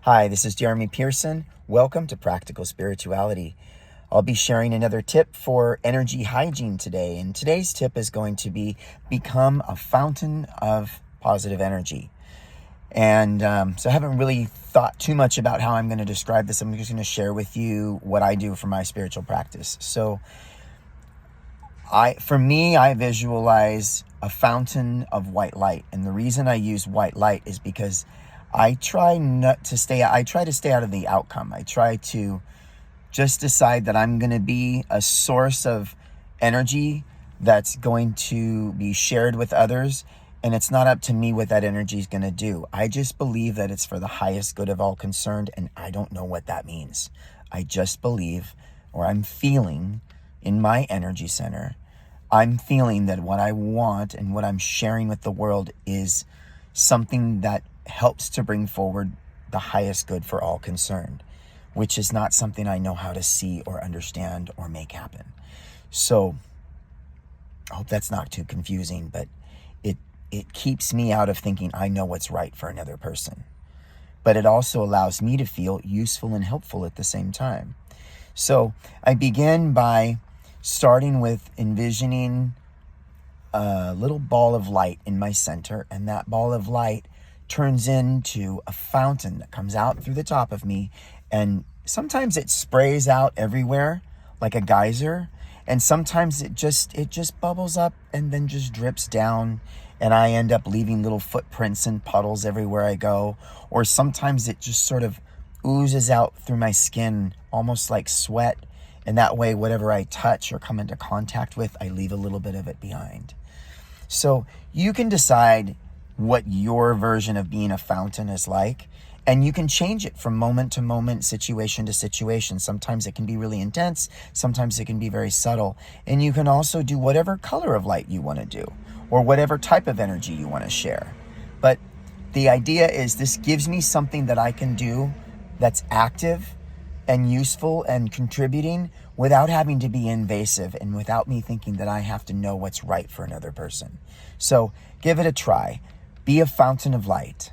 Hi, this is Jeremy Pearson. Welcome to Practical Spirituality. I'll be sharing another tip for energy hygiene today. And today's tip is going to be become a fountain of positive energy. And so I haven't really thought too much about how I'm going to describe this. I'm just going to share with you what I do for my spiritual practice. So for me, I visualize a fountain of white light. And the reason I use white light is because I try to stay out of the outcome. I try to just decide that I'm going to be a source of energy that's going to be shared with others. And it's not up to me what that energy is going to do. I just believe that it's for the highest good of all concerned. And I don't know what that means. I just believe, or I'm feeling in my energy center, I'm feeling that what I want and what I'm sharing with the world is something that helps to bring forward the highest good for all concerned, which is not something I know how to see or understand or make happen. So I hope that's not too confusing, but it keeps me out of thinking I know what's right for another person. But it also allows me to feel useful and helpful at the same time. So I begin by starting with envisioning a little ball of light in my center, and that ball of light turns into a fountain that comes out through the top of me, and sometimes it sprays out everywhere like a geyser, and sometimes it just bubbles up and then just drips down, and I end up leaving little footprints and puddles everywhere I go. Or sometimes it just sort of oozes out through my skin almost like sweat, and that way whatever I touch or come into contact with, I leave a little bit of it behind. So you can decide what your version of being a fountain is like, and you can change it from moment to moment, situation to situation. Sometimes it can be really intense, sometimes it can be very subtle, and you can also do whatever color of light you want to do, or whatever type of energy you want to share. But the idea is this gives me something that I can do that's active and useful and contributing without having to be invasive and without me thinking that I have to know what's right for another person. So give it a try. Be a fountain of light.